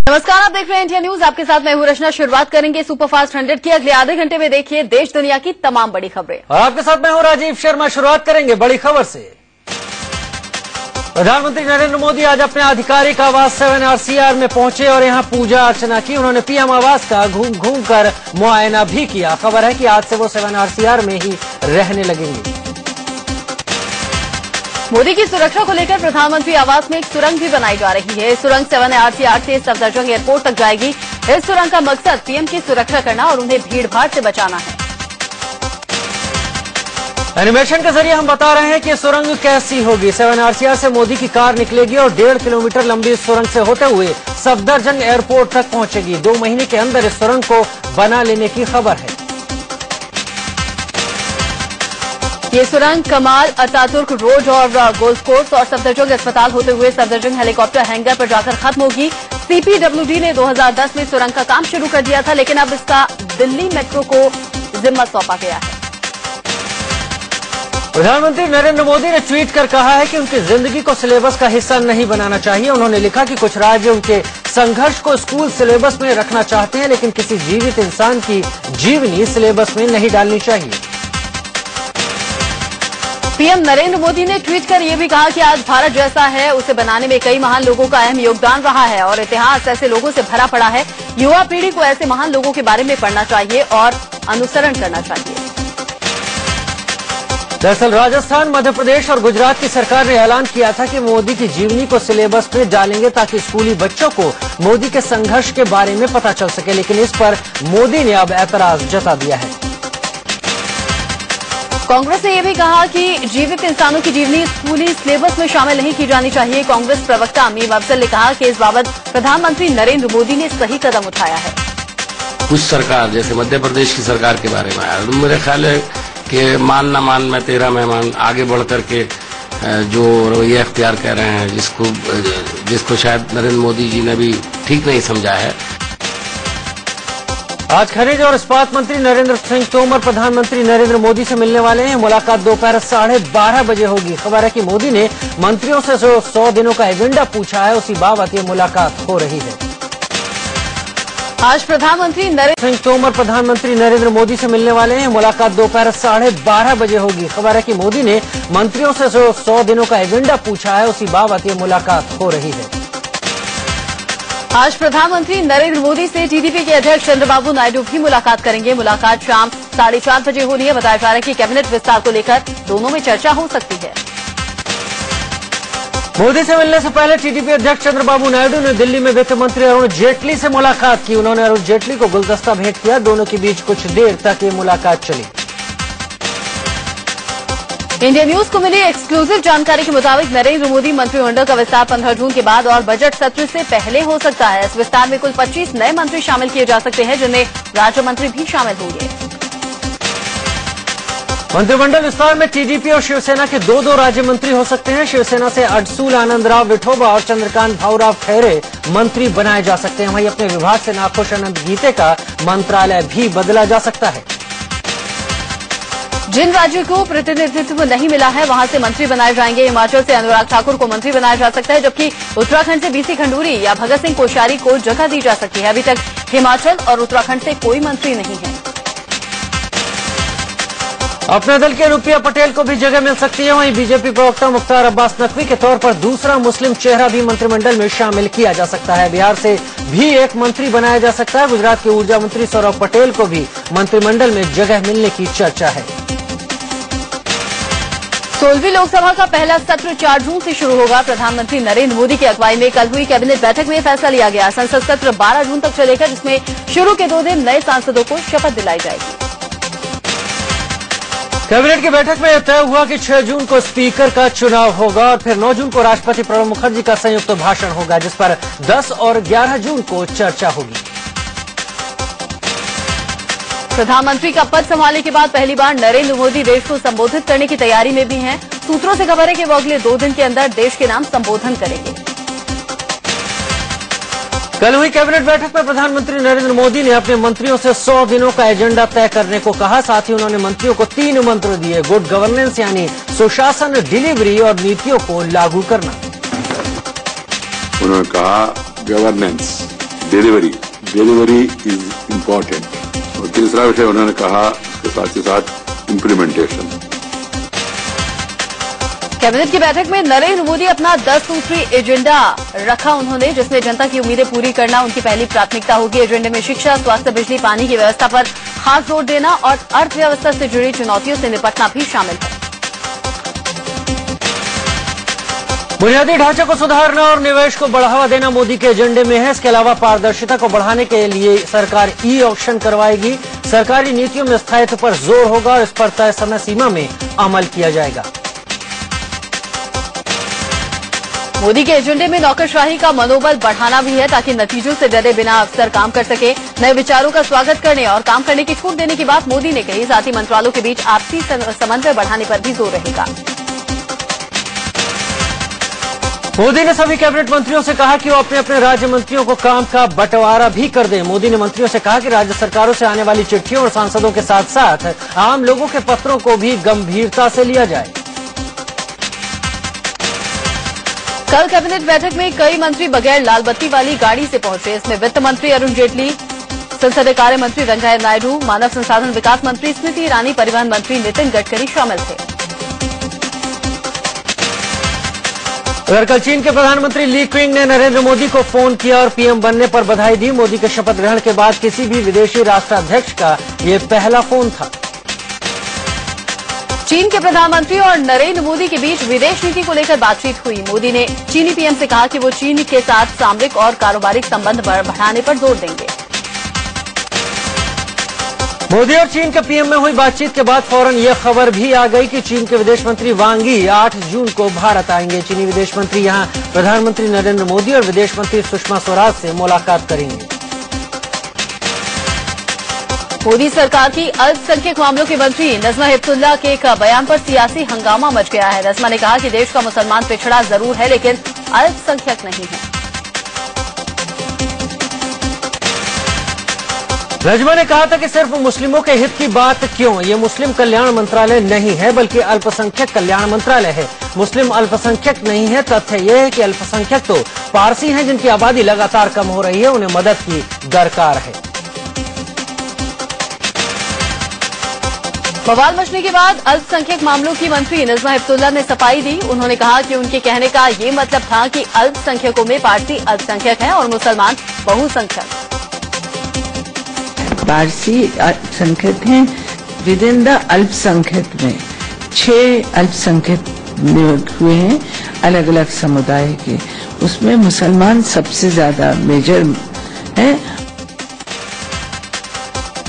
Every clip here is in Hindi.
नमस्कार, आप देख रहे हैं इंडिया न्यूज। आपके साथ मैं हूं रचना। शुरुआत करेंगे सुपरफास्ट 100 की। अगले आधे घंटे में देखिए देश दुनिया की तमाम बड़ी खबरें। और आपके साथ मैं हूं राजीव शर्मा। शुरुआत करेंगे बड़ी खबर से। प्रधानमंत्री नरेंद्र मोदी आज अपने आधिकारिक आवास 7RCR में पहुंचे और यहां पूजा अर्चना की। उन्होंने पीएम आवास का घूम घूम कर मुआयना भी किया। खबर है कि आज से वो 7RCR में ही रहने लगेंगे। मोदी की सुरक्षा को लेकर प्रधानमंत्री आवास में एक सुरंग भी बनाई जा रही है। सुरंग 7RCR से सफदरजंग एयरपोर्ट तक जाएगी। इस सुरंग का मकसद पीएम की सुरक्षा करना और उन्हें भीड़भाड़ से बचाना है। एनिमेशन के जरिए हम बता रहे हैं कि सुरंग कैसी होगी। 7RCR से मोदी की कार निकलेगी और 1.5 किलोमीटर लंबी इस सुरंग से होते हुए सफदरजंग एयरपोर्ट तक पहुंचेगी। 2 महीने के अंदर इस सुरंग को बना लेने की खबर है। ये सुरंग कमाल अतातुर्क रोड और गोल्फ कोर्स और सफदरजंग अस्पताल होते हुए सफदरजंग हेलीकॉप्टर हैंगर पर जाकर खत्म होगी। CPWD ने 2010 में सुरंग का काम शुरू कर दिया था, लेकिन अब इसका दिल्ली मेट्रो को जिम्मा सौंपा गया है। प्रधानमंत्री नरेंद्र मोदी ने ट्वीट कर कहा है कि उनकी जिंदगी को सिलेबस का हिस्सा नहीं बनाना चाहिए। उन्होंने लिखा कि कुछ राज्य उनके संघर्ष को स्कूल सिलेबस में रखना चाहते हैं, लेकिन किसी जीवित इंसान की जीवनी सिलेबस में नहीं डालनी चाहिए। पीएम नरेंद्र मोदी ने ट्वीट कर यह भी कहा कि आज भारत जैसा है उसे बनाने में कई महान लोगों का अहम योगदान रहा है और इतिहास ऐसे लोगों से भरा पड़ा है। युवा पीढ़ी को ऐसे महान लोगों के बारे में पढ़ना चाहिए और अनुसरण करना चाहिए। दरअसल राजस्थान, मध्य प्रदेश और गुजरात की सरकार ने ऐलान किया था कि मोदी की जीवनी को सिलेबस में डालेंगे ताकि स्कूली बच्चों को मोदी के संघर्ष के बारे में पता चल सके, लेकिन इस पर मोदी ने अब ऐतराज जता दिया है। कांग्रेस ने यह भी कहा कि जीवित इंसानों की जीवनी स्कूली सिलेबस में शामिल नहीं की जानी चाहिए। कांग्रेस प्रवक्ता मीम अफजल ने कहा कि इस बाबत प्रधानमंत्री नरेंद्र मोदी ने सही कदम उठाया है। कुछ सरकार जैसे मध्य प्रदेश की सरकार के बारे में आया, मेरे ख्याल है कि मान न मान मैं तेरा मेहमान आगे बढ़ करके जो रवैया अख्तियार कर रहे हैं, जिसको शायद नरेंद्र मोदी जी ने भी ठीक नहीं समझा है। आज खनिज और इस्पात मंत्री नरेंद्र सिंह तोमर प्रधानमंत्री नरेंद्र मोदी से मिलने वाले हैं। मुलाकात दोपहर 12:30 बजे होगी। खबर है कि मोदी ने मंत्रियों से जो 100 दिनों का एजेंडा पूछा है, उसी बाबत ये मुलाकात हो रही है। आज प्रधानमंत्री नरेंद्र सिंह तोमर प्रधानमंत्री नरेंद्र मोदी से मिलने वाले हैं। मुलाकात दोपहर 12:30 बजे होगी। खबर है कि मोदी ने मंत्रियों से जो 100 दिनों का एजेंडा पूछा है, उसी बाबत ये मुलाकात हो रही है। आज प्रधानमंत्री नरेंद्र मोदी से टीडीपी के अध्यक्ष चंद्रबाबू नायडू भी मुलाकात करेंगे। मुलाकात शाम 4:30 बजे होनी है। बताया जा रहा है कि कैबिनेट विस्तार को लेकर दोनों में चर्चा हो सकती है। मोदी से मिलने से पहले टीडीपी अध्यक्ष चंद्रबाबू नायडू ने दिल्ली में वित्त मंत्री अरुण जेटली से मुलाकात की। उन्होंने अरुण जेटली को गुलदस्ता भेंट किया। दोनों के बीच कुछ देर तक ये मुलाकात चली। इंडिया न्यूज को मिली एक्सक्लूसिव जानकारी के मुताबिक नरेंद्र मोदी मंत्रिमंडल का विस्तार 15 जून के बाद और बजट सत्र से पहले हो सकता है। इस विस्तार में कुल 25 नए मंत्री शामिल किए जा सकते हैं, जिनमें राज्य मंत्री भी शामिल होंगे। मंत्रिमंडल विस्तार में टीडीपी और शिवसेना के 2 राज्य मंत्री हो सकते हैं। शिवसेना से अडसूल आनंदराव विठोबा और चंद्रकांत भाऊराव खैरे मंत्री बनाए जा सकते हैं। वहीं अपने विभाग से नाखुश अनंत गीते का मंत्रालय भी बदला जा सकता है। जिन राज्यों को प्रतिनिधित्व नहीं मिला है, वहां से मंत्री बनाए जाएंगे। हिमाचल से अनुराग ठाकुर को मंत्री बनाया जा सकता है, जबकि उत्तराखंड से BC खंडूरी या भगत सिंह कोश्यारी को जगह दी जा सकती है। अभी तक हिमाचल और उत्तराखंड से कोई मंत्री नहीं है। अपने दल के अनुप्रिया पटेल को भी जगह मिल सकती है। वहीं बीजेपी प्रवक्ता मुख्तार अब्बास नकवी के तौर पर दूसरा मुस्लिम चेहरा भी मंत्रिमंडल में शामिल किया जा सकता है। बिहार से भी एक मंत्री बनाया जा सकता है। गुजरात के ऊर्जा मंत्री सौरभ पटेल को भी मंत्रिमंडल में जगह मिलने की चर्चा है। 16वीं लोकसभा का पहला सत्र 4 जून से शुरू होगा। प्रधानमंत्री नरेंद्र मोदी की अगुवाई में कल हुई कैबिनेट बैठक में फैसला लिया गया। संसद सत्र 12 जून तक चलेगा, जिसमें शुरू के 2 दिन नए सांसदों को शपथ दिलाई जाएगी। कैबिनेट की बैठक में तय हुआ कि 6 जून को स्पीकर का चुनाव होगा और फिर 9 जून को राष्ट्रपति प्रणब मुखर्जी का संयुक्त भाषण होगा, जिस पर 10 और 11 जून को चर्चा होगी। प्रधानमंत्री का पद संभालने के बाद पहली बार नरेंद्र मोदी देश को संबोधित करने की तैयारी में भी हैं। सूत्रों से खबर है कि वो अगले 2 दिन के अंदर देश के नाम संबोधन करेंगे। कल हुई कैबिनेट बैठक में प्रधानमंत्री नरेंद्र मोदी ने अपने मंत्रियों से 100 दिनों का एजेंडा तय करने को कहा। साथ ही उन्होंने मंत्रियों को 3 मंत्र दिए: गुड गवर्नेंस यानी सुशासन, डिलीवरी और नीतियों को लागू करना। उन्होंने कहा गवर्नेंस डिलीवरी इज इम्पोर्टेंट। और तीसरा विषय उन्होंने कहा उसके साथ ही साथ इम्प्लीमेंटेशन। कैबिनेट की बैठक में नरेंद्र मोदी अपना 10 सूत्री एजेंडा रखा उन्होंने, जिसमें जनता की उम्मीदें पूरी करना उनकी पहली प्राथमिकता होगी। एजेंडे में शिक्षा, स्वास्थ्य, बिजली, पानी की व्यवस्था पर खास जोर देना और अर्थव्यवस्था से जुड़ी चुनौतियों से निपटना भी शामिल है। बुनियादी ढांचे को सुधारना और निवेश को बढ़ावा देना मोदी के एजेंडे में है। इसके अलावा पारदर्शिता को बढ़ाने के लिए सरकार ई ऑक्शन करवाएगी। सरकारी नीतियों में स्थायित्व पर जोर होगा और इस पर तय समय सीमा में अमल किया जाएगा। मोदी के एजेंडे में नौकरशाही का मनोबल बढ़ाना भी है, ताकि नतीजों से डरे बिना अफसर काम कर सके। नए विचारों का स्वागत करने और काम करने की छूट देने की बात मोदी ने कही। साथ ही मंत्रालयों के बीच आपसी समन्वय बढ़ाने पर भी जोर रहेगा। मोदी ने सभी कैबिनेट मंत्रियों से कहा कि वो अपने अपने राज्य मंत्रियों को काम का बंटवारा भी कर दें। मोदी ने मंत्रियों से कहा कि राज्य सरकारों से आने वाली चिट्ठियों और सांसदों के साथ साथ आम लोगों के पत्रों को भी गंभीरता से लिया जाए। कल कैबिनेट बैठक में कई मंत्री बगैर लाल बत्ती वाली गाड़ी से पहुंचे। इसमें वित्त मंत्री अरुण जेटली, संसदीय कार्य मंत्री वेंकैया नायडू, मानव संसाधन विकास मंत्री स्मृति ईरानी, परिवहन मंत्री नितिन गडकरी शामिल थे। उधर कल चीन के प्रधानमंत्री ली क्विंग ने नरेंद्र मोदी को फोन किया और पीएम बनने पर बधाई दी। मोदी के शपथ ग्रहण के बाद किसी भी विदेशी राष्ट्राध्यक्ष का ये पहला फोन था। चीन के प्रधानमंत्री और नरेंद्र मोदी के बीच विदेश नीति को लेकर बातचीत हुई। मोदी ने चीनी पीएम से कहा कि वो चीन के साथ सामरिक और कारोबारी संबंध बढ़ाने पर जोर देंगे। मोदी और चीन के पीएम में हुई बातचीत के बाद फौरन यह खबर भी आ गई कि चीन के विदेश मंत्री वांग यी 8 जून को भारत आएंगे। चीनी विदेश मंत्री यहां प्रधानमंत्री नरेंद्र मोदी और विदेश मंत्री सुषमा स्वराज से मुलाकात करेंगे। मोदी सरकार की अल्पसंख्यक मामलों के मंत्री नजमा हेपतुल्ला के एक बयान पर सियासी हंगामा मच गया है। नजमा ने कहा कि देश का मुसलमान पिछड़ा जरूर है, लेकिन अल्पसंख्यक नहीं है। नजमा ने कहा था कि सिर्फ मुस्लिमों के हित की बात क्यों, ये मुस्लिम कल्याण मंत्रालय नहीं है बल्कि अल्पसंख्यक कल्याण मंत्रालय है। मुस्लिम अल्पसंख्यक नहीं है। तथ्य यह है कि अल्पसंख्यक तो पारसी हैं जिनकी आबादी लगातार कम हो रही है, उन्हें मदद की दरकार है। बवाल मचने के बाद अल्पसंख्यक मामलों की मंत्री नजमा हेपतुल्ला ने सफाई दी। उन्होंने कहा कि उनके कहने का ये मतलब था कि अल्पसंख्यकों में पारसी अल्पसंख्यक हैं और मुसलमान बहुसंख्यक। पारसी अल्पसंख्यक हैं। विद इन द अल्पसंख्यक में 6 अल्पसंख्यक नियुक्त हुए हैं अलग अलग समुदाय के। उसमें मुसलमान सबसे ज्यादा मेजर है।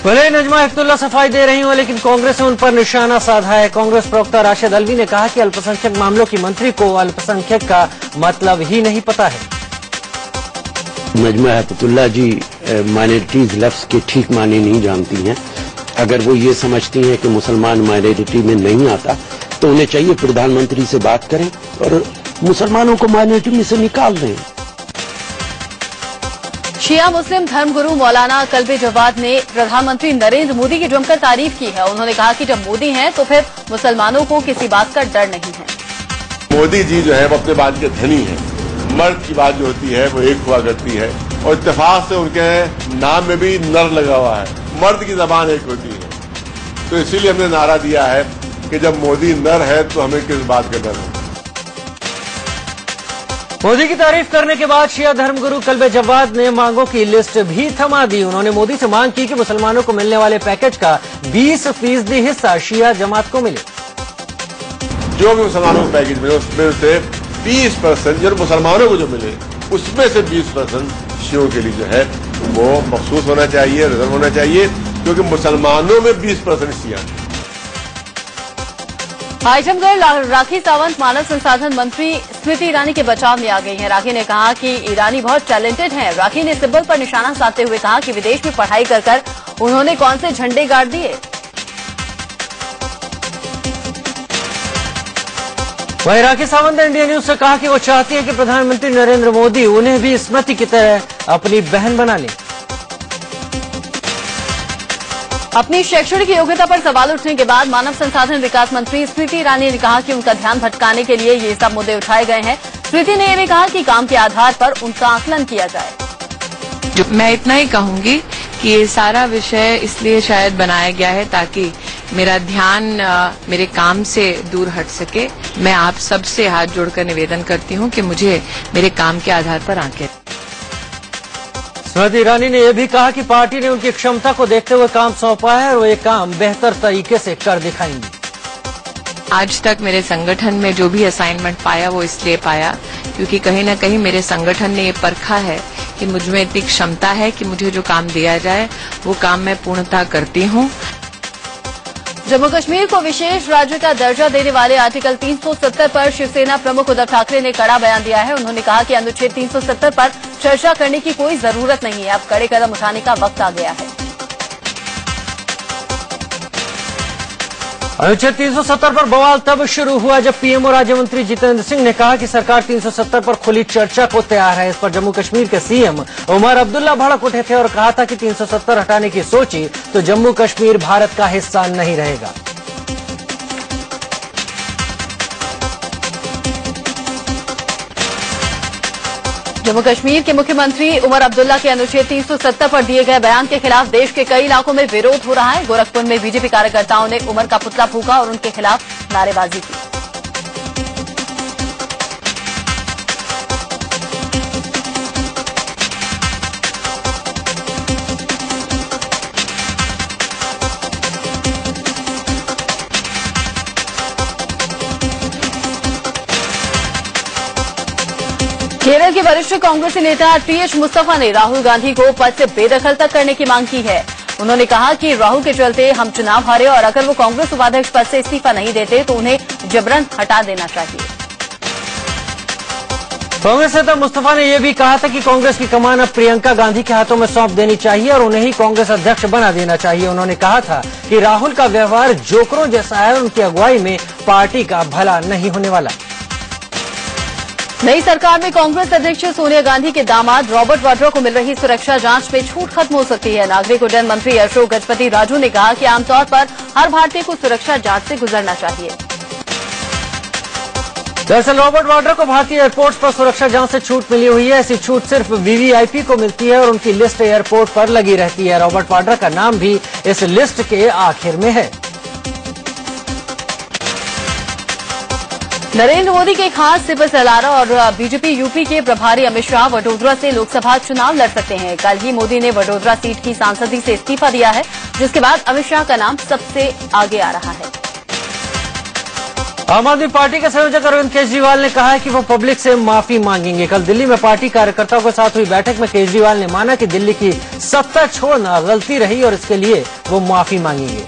भले नजमा हेपतुल्ला सफाई दे रही हो, लेकिन कांग्रेस ने उन पर निशाना साधा है। कांग्रेस प्रवक्ता राशिद अलवी ने कहा कि अल्पसंख्यक मामलों की मंत्री को अल्पसंख्यक का मतलब ही नहीं पता है। नजमा हेपतुल्ला जी माइनॉरिटीज लफ्ज के ठीक माने नहीं जानती हैं। अगर वो ये समझती हैं कि मुसलमान माइनॉरिटी में नहीं आता तो उन्हें चाहिए प्रधानमंत्री से बात करें और मुसलमानों को माइनॉरिटी में से निकाल दें। शिया मुस्लिम धर्मगुरु मौलाना कल्बे जवाद ने प्रधानमंत्री नरेंद्र मोदी की जमकर तारीफ की है। उन्होंने कहा कि जब मोदी हैं तो फिर मुसलमानों को किसी बात का डर नहीं है। मोदी जी जो है वो अपने बात के धनी है। मर्द की बात जो होती है वो एक हुआ करती है और इत्तेफाक से उनके नाम में भी नर लगा हुआ है। मर्द की जबान एक होती है, तो इसीलिए हमने नारा दिया है कि जब मोदी नर है तो हमें किस बात का डर है। मोदी की तारीफ करने के बाद शिया धर्मगुरु कल्बे जवाद ने मांगों की लिस्ट भी थमा दी। उन्होंने मोदी से मांग की कि मुसलमानों को मिलने वाले पैकेज का 20% हिस्सा शिया जमात को मिले। जो भी मुसलमानों को पैकेज मिले उसमें से 20% जो मुसलमानों को जो मिले उसमें से 20% शियों के लिए जो है वो मखसूस होना चाहिए, रिजर्व होना चाहिए, क्योंकि मुसलमानों में 20% शिया है। आजमगढ़ राखी सावंत मानव संसाधन मंत्री स्मृति ईरानी के बचाव में आ गई हैं। राखी ने कहा कि ईरानी बहुत टैलेंटेड हैं। राखी ने सिब्बल पर निशाना साधते हुए कहा कि विदेश में पढ़ाई कर उन्होंने कौन से झंडे गाड़ दिए। वहीं राखी सावंत ने इंडिया न्यूज से कहा कि वो चाहती है कि प्रधानमंत्री नरेंद्र मोदी उन्हें भी स्मृति की तरह अपनी बहन बना लें। अपनी शैक्षणिक योग्यता पर सवाल उठने के बाद मानव संसाधन विकास मंत्री स्मृति ईरानी ने कहा कि उनका ध्यान भटकाने के लिए ये सब मुद्दे उठाए गए हैं। स्मृति ने यह भी कहा कि काम के आधार पर उनका आकलन किया जाए। जो मैं इतना ही कहूंगी कि ये सारा विषय इसलिए शायद बनाया गया है ताकि मेरा ध्यान मेरे काम से दूर हट सके। मैं आप सबसे हाथ जोड़कर निवेदन करती हूं कि मुझे मेरे काम के आधार पर आंकें। स्मृति ईरानी ने यह भी कहा कि पार्टी ने उनकी क्षमता को देखते हुए काम सौंपा है और वो ये काम बेहतर तरीके से कर दिखाएंगी। आज तक मेरे संगठन में जो भी असाइनमेंट पाया वो इसलिए पाया क्योंकि कहीं न कहीं मेरे संगठन ने ये परखा है कि मुझ में इतनी क्षमता है कि मुझे जो काम दिया जाए वो काम मैं पूर्णतः करती हूं। जम्मू कश्मीर को विशेष राज्य का दर्जा देने वाले आर्टिकल 370 पर शिवसेना प्रमुख उद्धव ठाकरे ने कड़ा बयान दिया है। उन्होंने कहा कि अनुच्छेद 370 पर चर्चा करने की कोई जरूरत नहीं है, अब कड़े कदम उठाने का वक्त आ गया है। अनुच्छेद 370 पर बवाल तब शुरू हुआ जब पीएमओ राज्य मंत्री जितेंद्र सिंह ने कहा कि सरकार 370 पर खुली चर्चा को तैयार है। इस पर जम्मू कश्मीर के सीएम उमर अब्दुल्ला भड़क उठे थे और कहा था कि 370 हटाने की सोची तो जम्मू कश्मीर भारत का हिस्सा नहीं रहेगा। जम्मू कश्मीर के मुख्यमंत्री उमर अब्दुल्ला के अनुच्छेद 370 पर दिए गए बयान के खिलाफ देश के कई इलाकों में विरोध हो रहा है। गोरखपुर में बीजेपी कार्यकर्ताओं ने उमर का पुतला फूंका और उनके खिलाफ नारेबाजी की। केरल के वरिष्ठ कांग्रेसी नेता टीएच मुस्तफा ने राहुल गांधी को पद से बेदखल तक करने की मांग की है। उन्होंने कहा कि राहुल के चलते हम चुनाव हारे और अगर वो कांग्रेस उपाध्यक्ष पद से इस्तीफा नहीं देते तो उन्हें जबरन हटा देना चाहिए। कांग्रेस नेता मुस्तफा ने यह भी कहा था कि कांग्रेस की कमान अब प्रियंका गांधी के हाथों में सौंप देनी चाहिए और उन्हें ही कांग्रेस अध्यक्ष बना देना चाहिए। उन्होंने कहा था कि राहुल का व्यवहार जोकरों जैसा है और उनकी अगुवाई में पार्टी का भला नहीं होने वाला। नई सरकार में कांग्रेस अध्यक्ष सोनिया गांधी के दामाद रॉबर्ट वाड्रा को मिल रही सुरक्षा जांच में छूट खत्म हो सकती है। नागरिक उड्डयन मंत्री अशोक गजपति राजू ने कहा कि आमतौर पर हर भारतीय को सुरक्षा जांच से गुजरना चाहिए। दरअसल रॉबर्ट वाड्रा को भारतीय एयरपोर्ट्स पर सुरक्षा जांच से छूट मिली हुई है। ऐसी छूट सिर्फ वीवीआईपी को मिलती है और उनकी लिस्ट एयरपोर्ट पर लगी रहती है। रॉबर्ट वाड्रा का नाम भी इस लिस्ट के आखिर में है। नरेंद्र मोदी के खास सिपह सलार और बीजेपी यूपी के प्रभारी अमित शाह वडोदरा से लोकसभा चुनाव लड़ सकते हैं। कल ही मोदी ने वडोदरा सीट की सांसदी से इस्तीफा दिया है, जिसके बाद अमित शाह का नाम सबसे आगे आ रहा है। आम आदमी पार्टी के संयोजक अरविंद केजरीवाल ने कहा है कि वो पब्लिक से माफी मांगेंगे। कल दिल्ली में पार्टी कार्यकर्ताओं के साथ हुई बैठक में केजरीवाल ने माना कि दिल्ली की सत्ता छोड़ना गलती रही और इसके लिए वो माफी मांगेंगे।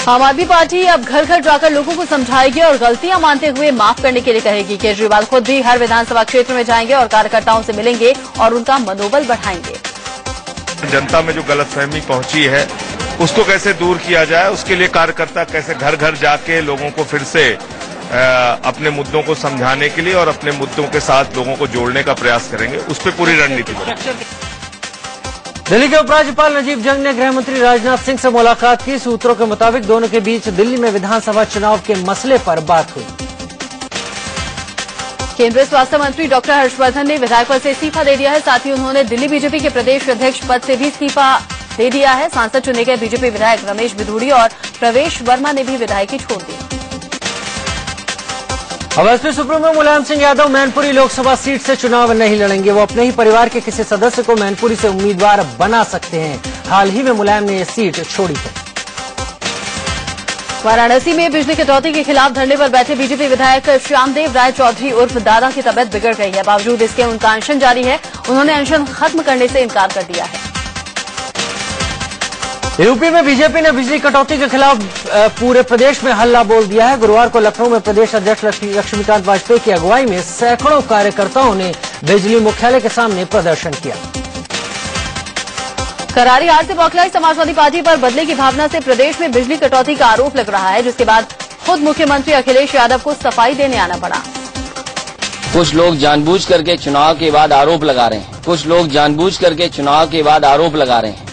आम आदमी पार्टी अब घर घर जाकर लोगों को समझाएगी और गलतियां मानते हुए माफ करने के लिए कहेगी। केजरीवाल खुद भी हर विधानसभा क्षेत्र में जाएंगे और कार्यकर्ताओं से मिलेंगे और उनका मनोबल बढ़ाएंगे। जनता में जो गलतफहमी पहुंची है उसको कैसे दूर किया जाए, उसके लिए कार्यकर्ता कैसे घर घर जाके लोगों को फिर से अपने मुद्दों को समझाने के लिए और अपने मुद्दों के साथ लोगों को जोड़ने का प्रयास करेंगे, उस पर पूरी रणनीति बनेगी। दिल्ली के उपराज्यपाल नजीब जंग ने गृह मंत्री राजनाथ सिंह से मुलाकात की। सूत्रों के मुताबिक दोनों के बीच दिल्ली में विधानसभा चुनाव के मसले पर बात हुई। केंद्रीय स्वास्थ्य मंत्री डॉक्टर हर्षवर्धन ने विधायक पद से इस्तीफा दे दिया है। साथ ही उन्होंने दिल्ली बीजेपी के प्रदेश अध्यक्ष पद से भी इस्तीफा दे दिया है। सांसद चुने गए बीजेपी विधायक रमेश बिधूड़ी और प्रवेश वर्मा ने भी विधायकी छोड़ दी। अब SP supremo Mulayam Singh Yadav Mainpuri Lok Sabha seat से चुनाव नहीं लड़ेंगे। वो अपने ही परिवार के किसी सदस्य को मैनपुरी से उम्मीदवार बना सकते हैं। हाल ही में मुलायम ने ये सीट छोड़ी है। वाराणसी में बिजली कटौती के खिलाफ धरने पर बैठे बीजेपी विधायक श्यामदेव राय चौधरी उर्फ दादा की तबियत बिगड़ गई है। बावजूद इसके उनका अनशन जारी है। उन्होंने अनशन खत्म करने से इनकार कर दिया है। यूपी में बीजेपी ने बिजली कटौती के खिलाफ पूरे प्रदेश में हल्ला बोल दिया है। गुरुवार को लखनऊ में प्रदेश अध्यक्ष लक्ष्मीकांत वाजपेयी की अगुवाई में सैकड़ों कार्यकर्ताओं ने बिजली मुख्यालय के सामने प्रदर्शन किया। करारी हार से बौखलाई समाजवादी पार्टी पर बदले की भावना से प्रदेश में बिजली कटौती का आरोप लग रहा है, जिसके बाद खुद मुख्यमंत्री अखिलेश यादव को सफाई देने आना पड़ा। कुछ लोग जानबूझ करके चुनाव के बाद आरोप लगा रहे हैं। कुछ लोग जानबूझ करके चुनाव के बाद आरोप लगा रहे हैं।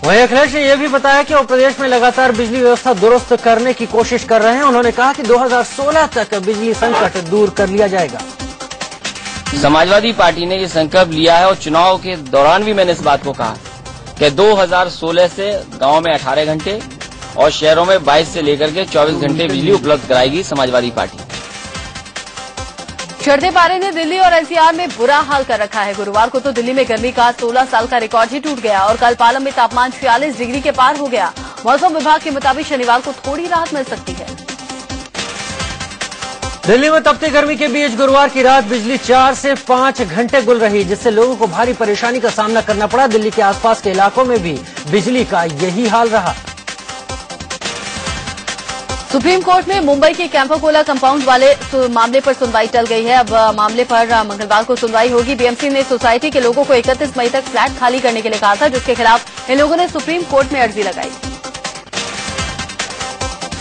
वहीं अखिलेश ने यह भी बताया कि वो प्रदेश में लगातार बिजली व्यवस्था दुरुस्त करने की कोशिश कर रहे हैं। उन्होंने कहा कि 2016 तक बिजली संकट दूर कर लिया जाएगा। समाजवादी पार्टी ने ये संकल्प लिया है और चुनाव के दौरान भी मैंने इस बात को कहा कि 2016 से गांव में 18 घंटे और शहरों में 22 से लेकर के 24 घंटे बिजली उपलब्ध कराएगी समाजवादी पार्टी। चढ़ते पारे ने दिल्ली और एनसीआर में बुरा हाल कर रखा है। गुरुवार को तो दिल्ली में गर्मी का 16 साल का रिकॉर्ड ही टूट गया और कल पालम में तापमान 46 डिग्री के पार हो गया। मौसम विभाग के मुताबिक शनिवार को थोड़ी राहत मिल सकती है। दिल्ली में तपती गर्मी के बीच गुरुवार की रात बिजली 4 से 5 घंटे गुल रही, जिससे लोगों को भारी परेशानी का सामना करना पड़ा। दिल्ली के आसपास के इलाकों में भी बिजली का यही हाल रहा। सुप्रीम कोर्ट में मुंबई के कैंपाकोला कंपाउंड वाले मामले पर सुनवाई टल गई है। अब मामले पर मंगलवार को सुनवाई होगी। बीएमसी ने सोसाइटी के लोगों को 31 मई तक फ्लैट खाली करने के लिए कहा था, जिसके खिलाफ इन लोगों ने सुप्रीम कोर्ट में अर्जी लगाई।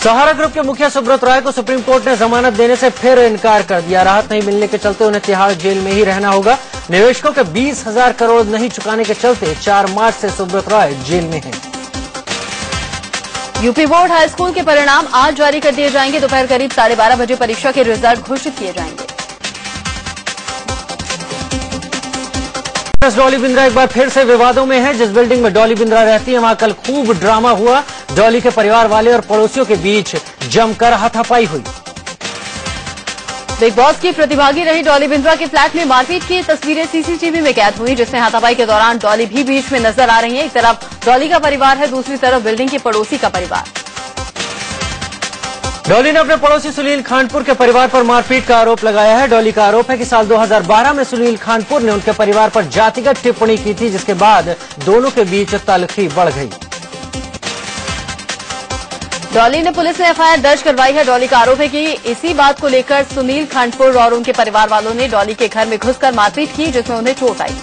सहारा ग्रुप के मुखिया सुब्रत राय को सुप्रीम कोर्ट ने जमानत देने से फिर इनकार कर दिया। राहत नहीं मिलने के चलते उन्हें तिहाड़ जेल में ही रहना होगा। निवेशकों के 20,000 करोड़ नहीं चुकाने के चलते 4 मार्च से सुब्रत राय जेल में हैं। यूपी बोर्ड हाई स्कूल के परिणाम आज जारी कर दिए जाएंगे। दोपहर करीब 12:30 बजे परीक्षा के रिजल्ट घोषित किए जाएंगे। डॉली बिंद्रा एक बार फिर से विवादों में है। जिस बिल्डिंग में डॉली बिंद्रा रहती है वहां कल खूब ड्रामा हुआ। डॉली के परिवार वाले और पड़ोसियों के बीच जमकर हाथापाई हुई। बिग बॉस की प्रतिभागी रही डॉली बिंद्रा के फ्लैट में मारपीट की तस्वीरें सीसीटीवी में कैद हुई, जिसमें हाथापाई के दौरान डॉली भी बीच में नजर आ रही है। एक तरफ डॉली का परिवार है, दूसरी तरफ बिल्डिंग के पड़ोसी का परिवार। डॉली ने अपने पड़ोसी सुनील खानपुर के परिवार पर मारपीट का आरोप लगाया है। डॉली का आरोप है कि साल 2012 में सुनील खानपुर ने उनके परिवार पर जातिगत टिप्पणी की थी, जिसके बाद दोनों के बीच तल्खी बढ़ गई। डॉली ने पुलिस में एफआईआर दर्ज करवाई है। डॉली का आरोप है कि इसी बात को लेकर सुनील खानपुर और उनके परिवार वालों ने डॉली के घर में घुसकर मारपीट की, जिसमें उन्हें चोट आई।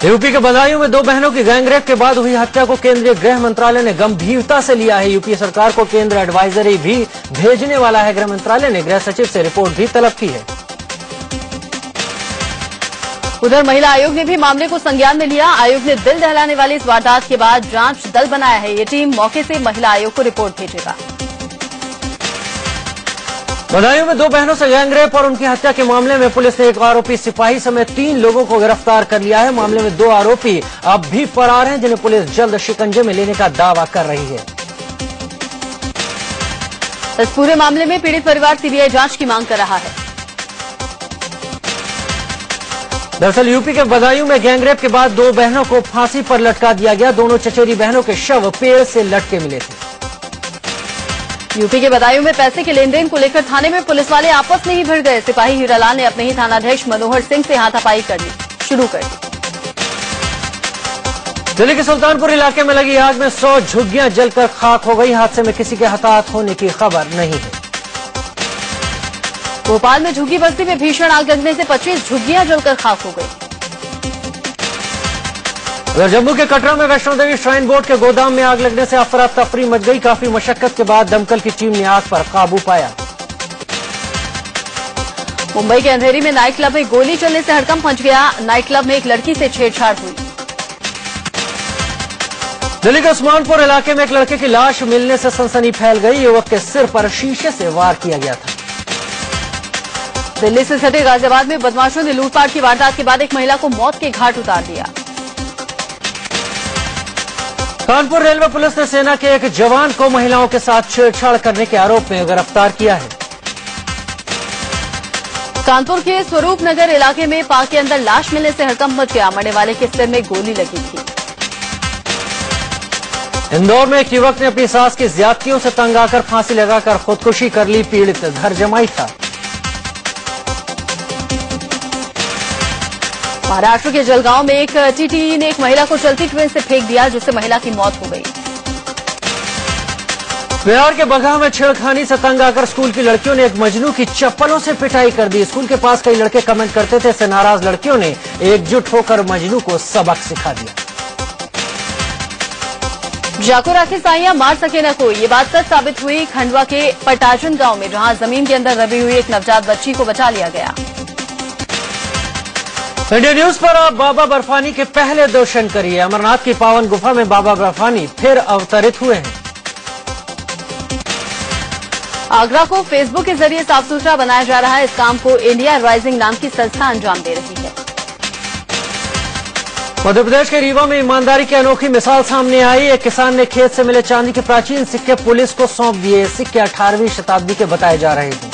यूपी के बदायूं में 2 बहनों की गैंगरेप के बाद हुई हत्या को केंद्रीय गृह मंत्रालय ने गंभीरता से लिया है। यूपी सरकार को केंद्र एडवाइजरी भी भेजने वाला है। गृह मंत्रालय ने गृह सचिव से रिपोर्ट भी तलब की है। उधर महिला आयोग ने भी मामले को संज्ञान में लिया। आयोग ने दिल दहलाने वाली इस वारदात के बाद जांच दल बनाया है। ये टीम मौके से महिला आयोग को रिपोर्ट भेजेगा। बदायूं में 2 बहनों से गैंगरेप और उनकी हत्या के मामले में पुलिस ने एक आरोपी सिपाही समेत 3 लोगों को गिरफ्तार कर लिया है। मामले में 2 आरोपी अब भी फरार हैं, जिन्हें पुलिस जल्द शिकंजे में लेने का दावा कर रही है। इस पूरे मामले में पीड़ित परिवार सीबीआई जांच की मांग कर रहा है। दरअसल यूपी के बदायूं में गैंगरेप के बाद 2 बहनों को फांसी पर लटका दिया गया। दोनों चचेरी बहनों के शव पेड़ से लटके मिले थे। यूपी के बदायूं में पैसे के लेन देन को लेकर थाने में पुलिस वाले आपस में ही भिड़ गए। सिपाही हीरालाल ने अपने ही थानाध्यक्ष मनोहर सिंह से हाथापाई करनी शुरू कर दी। दिल्ली के सुल्तानपुर इलाके में लगी आग में 100 झुग्गियां जलकर खाक हो गई। हादसे में किसी के हताहत होने की खबर नहीं है। भोपाल में झुग्गी बस्ती में भीषण आग लगने से 25 झुग्गियां जलकर खाक हो गई। उधर जम्मू के कटरा में वैष्णो देवी श्राइन बोर्ड के गोदाम में आग लगने से अफरा तफरी मच गई। काफी मशक्कत के बाद दमकल की टीम ने आग पर काबू पाया। मुंबई के अंधेरी में नाइट क्लब में गोली चलने से हड़कंप मच गया। नाइट क्लब में एक लड़की से छेड़छाड़ हुई। दिल्ली के उस्मानपुर इलाके में एक लड़के की लाश मिलने से सनसनी फैल गई। युवक के सिर पर शीशे से वार किया गया था। दिल्ली से सटे गाजियाबाद में बदमाशों ने लूटपाट की वारदात के बाद एक महिला को मौत के घाट उतार दिया। कानपुर रेलवे पुलिस ने सेना के एक जवान को महिलाओं के साथ छेड़छाड़ करने के आरोप में गिरफ्तार किया है। कानपुर के स्वरूप नगर इलाके में पार्क के अंदर लाश मिलने से हड़कंप मच गया। मरने वाले के सिर में गोली लगी थी। इंदौर में एक युवक ने अपनी सास की ज्यादतियों से तंग आकर फांसी लगाकर खुदकुशी कर ली। पीड़ित घर जमाई था। महाराष्ट्र के जलगांव में एक टीटी ने एक महिला को चलती ट्रेन से फेंक दिया, जिससे महिला की मौत हो गई। बिहार के बगहा में छेड़खानी से तंग आकर स्कूल की लड़कियों ने एक मजनू की चप्पलों से पिटाई कर दी। स्कूल के पास कई लड़के कमेंट करते थे। इससे नाराज लड़कियों ने एकजुट होकर मजनू को सबक सिखा दिया। जाको राखे साइयां मार सके न कोई, ये बात सच साबित हुई खंडवा के पटाजन गांव में, जहां जमीन के अंदर दबी हुई एक नवजात बच्ची को बचा लिया गया। इंडिया न्यूज पर आप बाबा बर्फानी के पहले दर्शन करिए। अमरनाथ की पावन गुफा में बाबा बर्फानी फिर अवतरित हुए हैं। आगरा को फेसबुक के जरिए साफ सुथरा बनाया जा रहा है। इस काम को इंडिया राइजिंग नाम की संस्था अंजाम दे रही है। मध्य प्रदेश के रीवा में ईमानदारी की अनोखी मिसाल सामने आई। एक किसान ने खेत से मिले चांदी के प्राचीन सिक्के पुलिस को सौंप दिए। सिक्के 18वीं शताब्दी के बताए जा रहे थे।